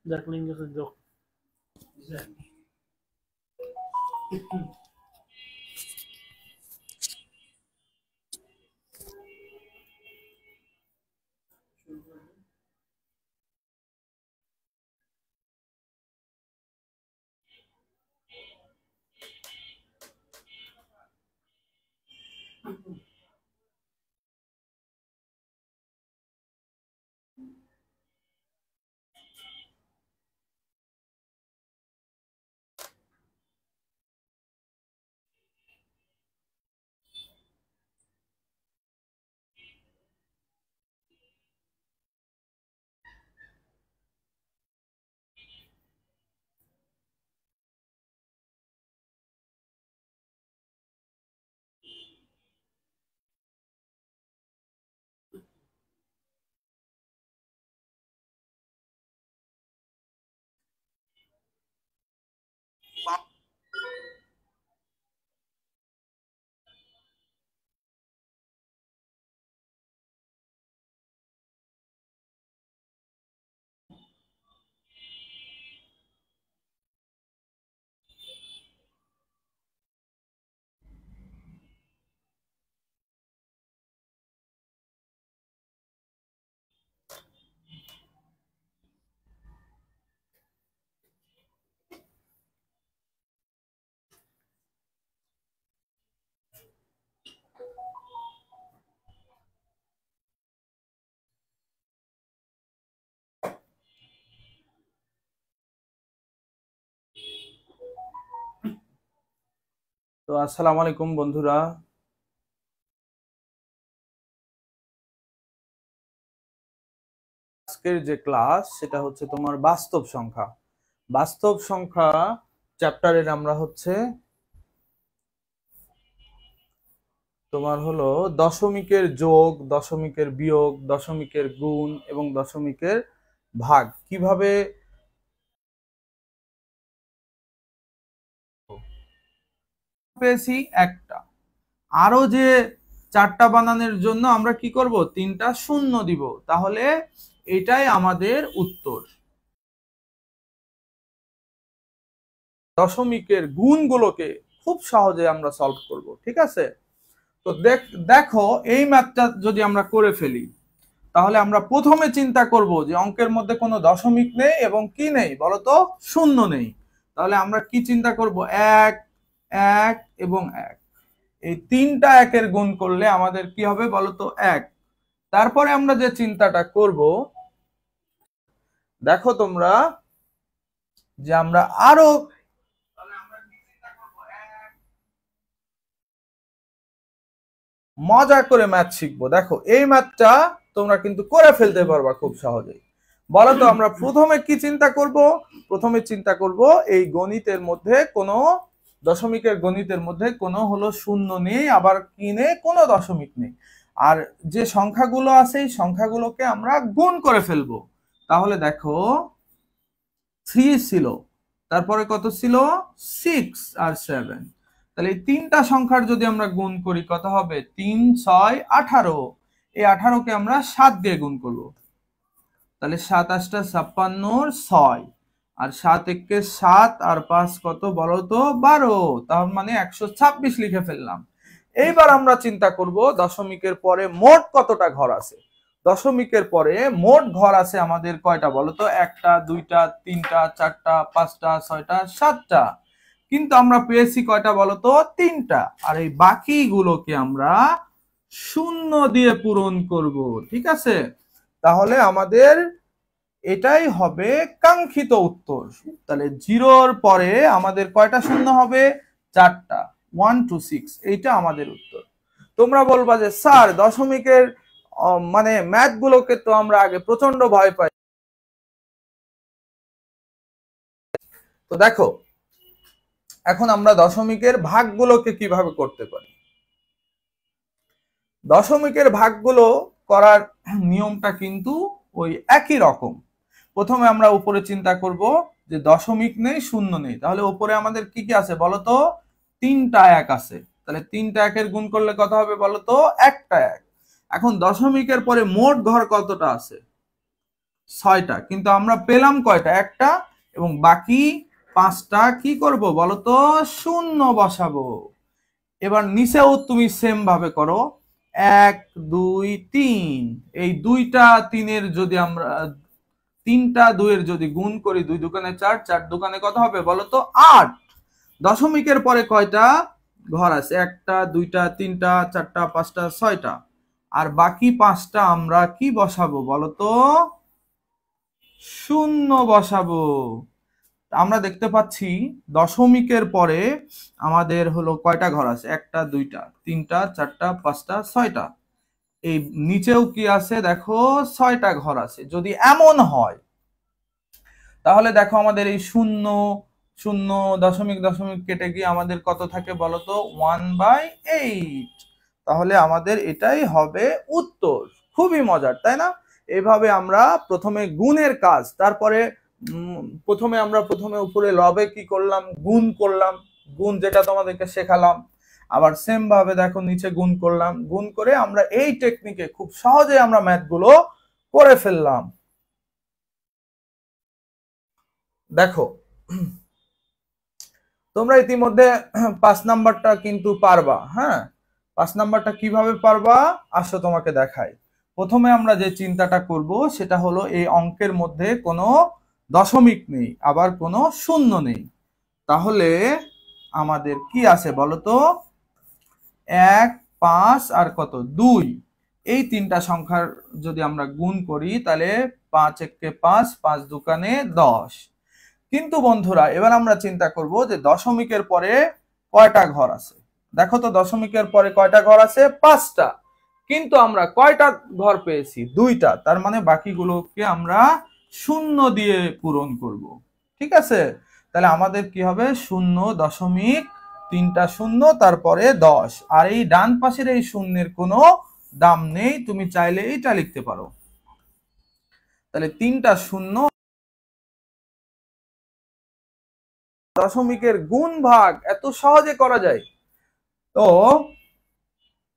Darkling is a joke. তো আসসালামু আলাইকুম বন্ধুরা, আজকের যে ক্লাস সেটা হচ্ছে তোমার বাস্তব সংখ্যা। বাস্তব সংখ্যা চ্যাপ্টারের আমরা হচ্ছে তোমার হলো দশমিকের যোগ, দশমিকের বিয়োগ, দশমিকের গুণ এবং দশমিকের ভাগ কিভাবে পেয়েছি একটা। আরো যে চারটা বানানোর জন্য আমরা কি করব, তিনটা শূন্য দিব, তাহলে এটাই আমাদের উত্তর। দশমিকের গুণগুলোকে খুব সহজে আমরা সলভ করব, ঠিক আছে? তো দেখো এই ম্যাথটা যদি আমরা করে ফেলি, তাহলে আমরা প্রথমে চিন্তা করব যে অঙ্কের মধ্যে কোনো দশমিক নেই এবং কি নেই বলতো, শূন্য নেই। তাহলে আমরা কি চিন্তা করব, এক, এক এবং এক, এই তিনটা একের গুণ করলে আমাদের কি হবে বলতো, এক। তারপরে আমরা যে চিন্তাটা করব, দেখো তোমরা, যে আমরা আরো মজা করে ম্যাথ শিখবো। দেখো এই ম্যাথটা তোমরা কিন্তু করে ফেলতে পারবা খুব সহজেই। বলো তো আমরা প্রথমে কি চিন্তা করব? প্রথমে চিন্তা করব এই গণিতের মধ্যে কোনো দশমিকের গণিতের মধ্যে কোনো হলো শূন্য নেই, আবার কি নেই, কোনো দশমিক নেই। আর যে সংখ্যাগুলো আছে এই সংখ্যাগুলোকে আমরা গুণ করে ফেলবো। তাহলে দেখো 3 ছিল, তারপরে কত ছিল, 6 আর 7। তাহলে এই তিনটা সংখ্যার যদি আমরা গুণ করি কত হবে, 3, 6, 18। এই 18কে আমরা 7 দিয়ে গুণ করব, তাহলে 7 8 56 6। আর 7 একে 7 আর 5 কত বলো তো 12, তার মানে 126 লিখে ফেললাম। এইবার আমরা চিন্তা করব দশমিকের পরে মোট কতটা ঘর আছে। দশমিকের পরে মোট ঘর আছে আমাদের কয়টা বলতো, 1টা 2টা 3টা 4টা 5টা 6টা 7টা, কিন্তু আমরা পেয়েছি কয়টা বলতো 3টা। আর এই বাকিগুলোকে আমরা শূন্য দিয়ে পূরণ করব, ঠিক আছে। তাহলে আমাদের এটাই হবে কাঙ্ক্ষিত উত্তর। তাহলে 0-র পরে আমাদের কয়টা শূন্য হবে, 4টা, 1 2 6, এইটা আমাদের উত্তর। তোমরা বলবা যে স্যার দশমিকের মানে ম্যাথ গুলোকে তো আমরা আগে প্রচন্ড ভয় পাই। তো দেখো এখন আমরা দশমিকের ভাগগুলোকে কিভাবে করতে পারি। দশমিকের ভাগগুলো করার নিয়মটা কিন্তু ওই একই রকম। প্রথমে আমরা উপরে চিন্তা করব যে দশমিক নেই, শূন্য নেই, তাহলে উপরে আমাদের কি কি আছে বলতো, 3টা 1 আছে। তাহলে 3টা 1-এর গুণ করলে কত হবে বলতো, 1টা 1। এখন দশমিকের পরে মোট ঘর কতটা আছে, 6টা, কিন্তু আমরা পেলাম কয়টা, 1টা, এবং বাকি 5টা কি করব বলতো, শূন্য বসাবো। এবার নিচেও তুমি সেম ভাবে করো, 1 2 3, এই 2টা 3-এর যদি আমরা 3টা 2-এর যদি গুণ করি, 2 দুগুণে 4, 4 দুগুণে কত হবে বলতো 8। দশমিকের পরে কয়টা ঘর আছে, 1টা 2টা 3টা 4টা 5টা 6টা, আর বাকি 5টা আমরা কি বসাবো বলতো, শূন্য বসাবো। আমরা দেখতে পাচ্ছি দশমিকের পরে আমাদের হলো কয়টা ঘর আছে, 1টা 2টা 3টা 4টা 5টা 6টা, এই নিচেও কি আছে দেখো 6টা ঘর আছে। যদি এমন হয় তাহলে দেখো আমাদের এই শূন্য শূন্য দশমিক দশমিক কেটে গিয়ে আমাদের কত থাকে বলতো, 1/8। তাহলে আমাদের এটাই হবে উত্তর। খুবই মজার, তাই না? এইভাবে আমরা প্রথমে গুণের কাজ, তারপরে প্রথমে উপরে লবে কি করলাম, গুণ করলাম, গুণ যেটা তোমাদেরকে শেখালাম। আবার সেম ভাবে দেখো নিচে গুণ করলাম, গুণ করে আমরা এই টেকনিকে খুব সহজে আমরা ম্যাথ গুলো করে ফেললাম। দেখো তোমরা ইতিমধ্যে 5 নাম্বারটা কিন্তু পারবা। হ্যাঁ, 5 নাম্বারটা কিভাবে পারবা আসো তোমাকে দেখাই। প্রথমে আমরা যে চিন্তাটা করব সেটা হলো এই অঙ্কের মধ্যে কোনো দশমিক নেই, আবার কোনো শূন্য নেই। তাহলে আমাদের কি আছে বলতো, 1 5 আর কত 2, এই 3টা সংখ্যার যদি আমরা গুণ করি তাহলে 5 একে 5, 5 দুগুণে 10। কিন্তু বন্ধুরা এবার আমরা চিন্তা করব যে দশমিকের পরে কয়টা ঘর আছে। দেখো তো দশমিকের পরে কয়টা ঘর আছে, 5টা, কিন্তু আমরা কয়টা ঘর পেয়েছি, 2টা, তার মানে বাকিগুলোকে আমরা শূন্য দিয়ে পূরণ করব। ঠিক আছে, তাহলে আমাদের কি হবে, 0.3টা শূন্য তারপরে 10, আর এই ডান পাশের এই শূন্যের কোনো দাম নেই, তুমি চাইলে এইটা লিখতে পারো। তাহলে 3টা শূন্য, দশমিকের গুণ ভাগ এত সহজে করা যায়। তো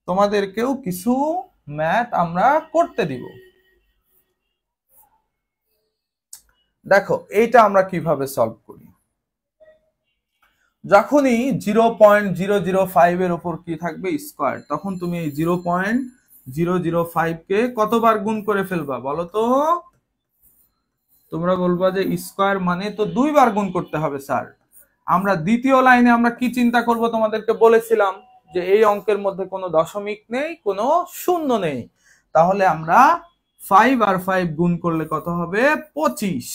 তোমাদেরকেও কিছু ম্যাথ আমরা করতে দিব। দেখো এইটা আমরা কিভাবে সলভ করি। যখনই 0.005 এর উপর কি থাকবে স্কয়ার, তখন তুমি এই 0.005 কে কতবার গুণ করে ফেলবা বলো তো। তোমরা বলবা যে স্কয়ার মানে তো 2 বার গুণ করতে হবে স্যার। আমরা দ্বিতীয় লাইনে আমরা কি চিন্তা করব তোমাদেরকে বলেছিলাম যে এই অঙ্কের মধ্যে কোনো দশমিক নেই, কোনো শূন্য নেই। তাহলে আমরা 5 আর 5 গুণ করলে কত হবে 25।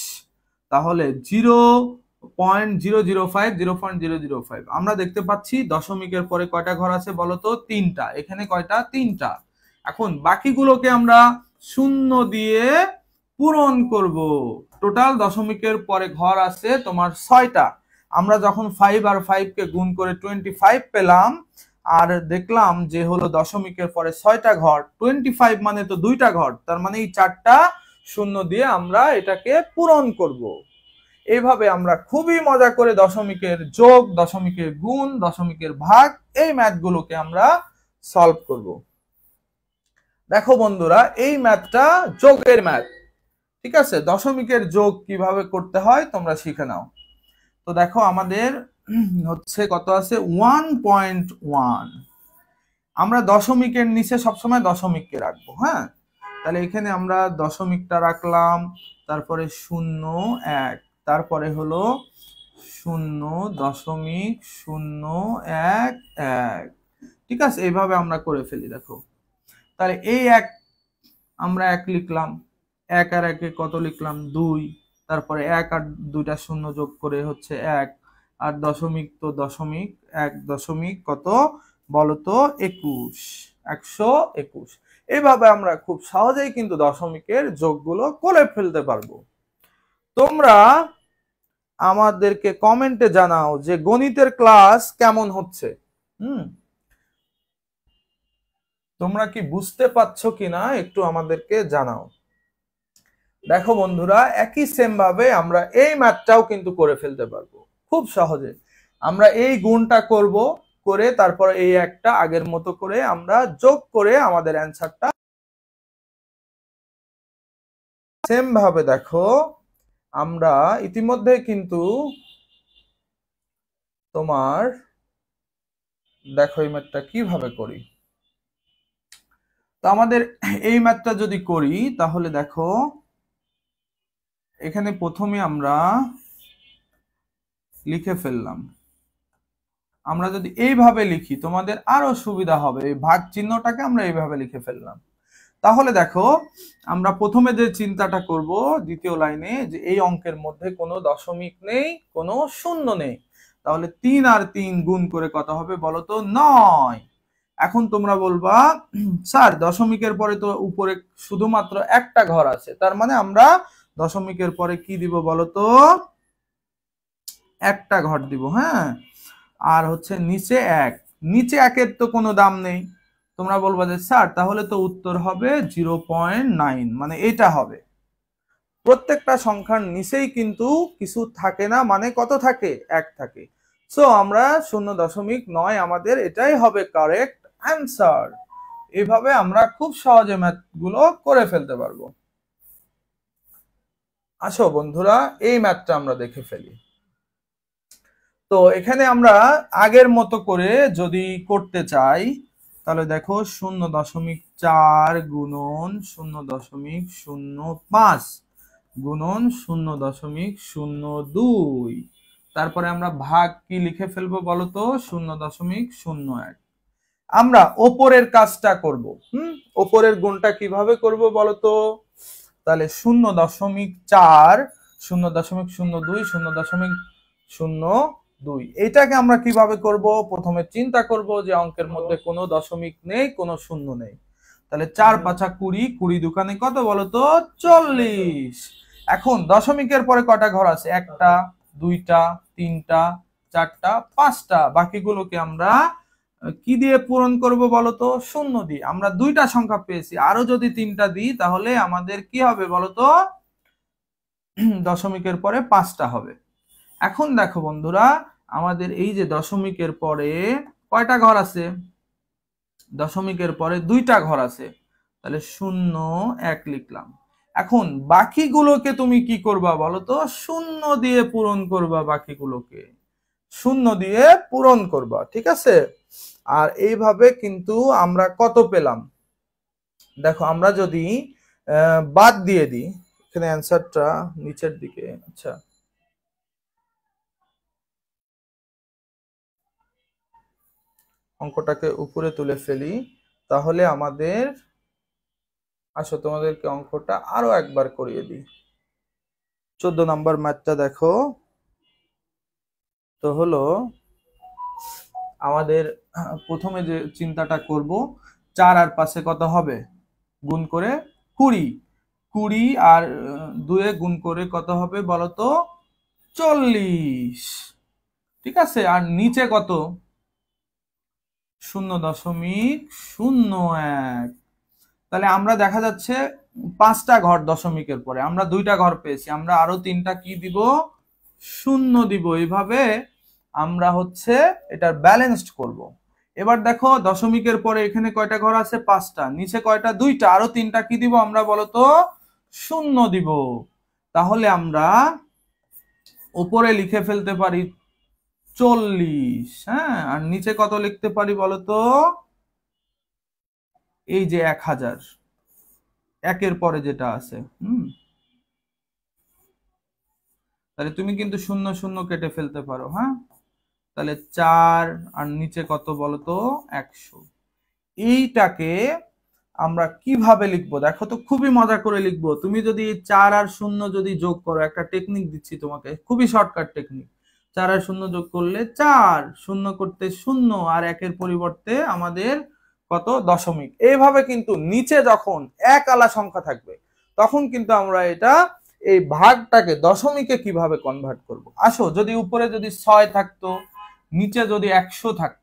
তাহলে 0.005 আমরা দেখতে পাচ্ছি দশমিকের পরে কয়টা ঘর আছে বলতো, 3টা। এখানে কয়টা, 3টা। এখন বাকিগুলোকে আমরা শূন্য দিয়ে পূরণ করব। টোটাল দশমিকের পরে ঘর আছে তোমার 6টা। আমরা যখন 5 আর 5 কে গুণ করে 25 পেলাম, আর দেখলাম যে হলো দশমিকের পরে 6টা ঘর, 25 মানে তো 2টা ঘর, তার মানে এই 4টা শূন্য দিয়ে আমরা এটাকে পূরণ করব। এইভাবে আমরা খুবই মজা করে দশমিকের যোগ, দশমিকের গুণ, দশমিকের ভাগ, এই ম্যাথগুলোকে আমরা সলভ করব। দেখো বন্ধুরা এই ম্যাথটা যোগের ম্যাথ, ঠিক আছে, দশমিকের যোগ কিভাবে করতে হয় তোমরা শিখে নাও। তো দেখো আমাদের হচ্ছে কত আছে 1.1। আমরা দশমিকের নিচে সবসময় দশমিককে রাখবো। হ্যাঁ, তাহলে এখানে আমরা দশমিকটা রাখলাম, তারপরে 0.1, তারপরে হলো 0.011। ঠিক আছে, এইভাবে আমরা করে ফেলি। দেখো তাহলে এই এক আমরা 1 লিখলাম, 1 আর 1 কত লিখলাম 2, তারপরে 1 আর 2টা শূন্য যোগ করে হচ্ছে 1, আর দশমিক তো দশমিক, 1 দশমিক কত বলতো 21, 121। এইভাবে আমরা খুব সহজেই কিন্তু দশমিকের যোগগুলো করে ফেলতে পারবো। তোমরা আমাদেরকে কমেন্টে জানাও যে গণিতের ক্লাস কেমন হচ্ছে। তোমরা কি বুঝতে পারছো কিনা একটু আমাদেরকে জানাও। দেখো বন্ধুরা, একই সেম ভাবে আমরা এই ম্যাথটাও কিন্তু করে ফেলতে পারবো খুব সহজে। আমরা এই গুণটা করব, করে তারপরে এই একটা আগের মতো করে আমরা যোগ করে আমাদের অ্যান্সারটা সেম ভাবে। দেখো আমরা ইতিমধ্যে কিন্তু তোমার দেখো এই ম্যাথটা কিভাবে করি। তো আমাদের এই ম্যাথটা যদি করি তাহলে দেখো এখানে প্রথমে আমরা লিখে ফেললাম। আমরা যদি এইভাবে লিখি তোমাদের আরো সুবিধা হবে, এই ভাগ চিহ্নটাকে আমরা এইভাবে লিখে ফেললাম। তাহলে দেখো আমরা প্রথমে যে চিন্তাটা করব দ্বিতীয় লাইনে, যে এই অঙ্কের মধ্যে কোনো দশমিক নেই, কোনো শূন্য নেই, তাহলে 3 আর 3 গুণ করে কত হবে বলো তো 9। এখন তোমরা বলবা স্যার দশমিকের পরে তো উপরে শুধুমাত্র একটা ঘর আছে, তার মানে আমরা দশমিকের পরে কি দিব বলো তো একটা ঘর দিব। হ্যাঁ, আর হচ্ছে নিচে 1, নিচে 1-এর তো কোনো দাম নেই। তোমরা বলবা যে স্যার তাহলে তো উত্তর হবে 0.9, মানে এটা হবে। প্রত্যেকটা সংখ্যার নিচেই কিন্তু কিছু থাকে না, মানে কত থাকে 1 থাকে। সো আমরা 0.9 আমাদের এটাই হবে কারেক্ট অ্যান্সার। এইভাবে আমরা খুব সহজে ম্যাথগুলো করে ফেলতে পারবো। আসো বন্ধুরা এই ম্যাথটা আমরা দেখে ফেলি। তো এখানে আমরা আগের মতো করে যদি করতে চাই তাহলে দেখো 0.4 গুণন 0.05 গুণন 0.02, তারপরে আমরা ভাগ কি লিখে ফেলবো বলতো 0.01। আমরা ওপরের কাজটা করব। ওপরের গুণটা কিভাবে করব বলতো, তাহলে 0.4 0.02 0.02, এটাকে আমরা কিভাবে করব, প্রথমে চিন্তা করব যে অঙ্কের মধ্যে কোনো দশমিক নেই, কোনো শূন্য নেই। তাহলে 4 5 20, 20 দোকানে কত বলতো 40। এখন দশমিকের পরে কয়টা ঘর আছে, একটা, দুইটা, তিনটা, চারটা, পাঁচটা, বাকিগুলোকে আমরা কি দিয়ে পূরণ করব বলতো শূন্য দিয়ে। আমরা দুইটা সংখ্যা পেয়েছি, আরো যদি তিনটা দিই তাহলে আমাদের কি হবে বলতো দশমিকের পরে 5টা হবে। এখন দেখো বন্ধুরা আমাদের এই যে দশমিকের পরে কয়টা ঘর আছে, দশমিকের পরে 2টা ঘর আছে, তাহলে 0 1 লিখলাম। এখন বাকিগুলোকে তুমি কি করবা বলতো শূন্য দিয়ে পূরণ করবা, বাকিগুলোকে শূন্য দিয়ে পূরণ করবা। ঠিক আছে, আর এইভাবে কিন্তু আমরা কত পেলাম দেখো, আমরা যদি বাদ দিয়ে দিই এখানে অ্যান্সারটা নিচের দিকে, আচ্ছা অঙ্কটাকে উপরে তুলে ফেলি, তাহলে আমাদের আসো তোমাদেরকে অঙ্কটা আরো একবার করিয়ে দিই। 14 নম্বর ম্যাথটা দেখো, তো হলো আমাদের প্রথমে যে চিন্তাটা করব 4 আর 5 কত হবে গুণ করে 20, 20 আর 2 গুণ করে কত হবে বলতো 40। ঠিক আছে, আর নিচে কত 0.01। তাহলে আমরা দেখা যাচ্ছে 5টা ঘর দশমিকের পরে, আমরা 2টা ঘর পেয়েছি, আমরা আরো 3টা কি দিব শূন্য দিব। এইভাবে আমরা হচ্ছে এটার ব্যালেন্সড করব। এবার দেখো দশমিকের পরে এখানে কয়টা ঘর আছে 5টা, নিচে কয়টা 2টা, আরো 3টা কি দিব আমরা বলতো শূন্য দিব। তাহলে আমরা উপরে লিখে ফেলতে পারি 40, হ্যাঁ, আর নিচে কত লিখতে পারি বলতো? এই যে 1000 একের পরে যেটা আছে। তাহলে তুমি কিন্তু শূন্য শূন্য কেটে ফেলতে পারো, হ্যাঁ। তাহলে 4 আর নিচে কত বলতো? 100। এইটাকে আমরা কিভাবে লিখবো দেখো তো, খুবই মজা করে লিখবো। তুমি যদি 4 আর 0 যদি যোগ করো, একটা টেকনিক দিচ্ছি তোমাকে, খুবই শর্টকাট টেকনিক। 4 আর 0 যোগ করলে 4, 0 করতে 0, আর একের পরিবর্তে আমাদের কত? দশমিক। এইভাবে কিন্তু নিচে যখন এক আলা সংখ্যা থাকবে তখন কিন্তু আমরা এটা এই ভাগটাকে দশমিকে কিভাবে কনভার্ট করব। আসো, যদি উপরে যদি 6 থাকতো, নিচে যদি 100 থাকতো,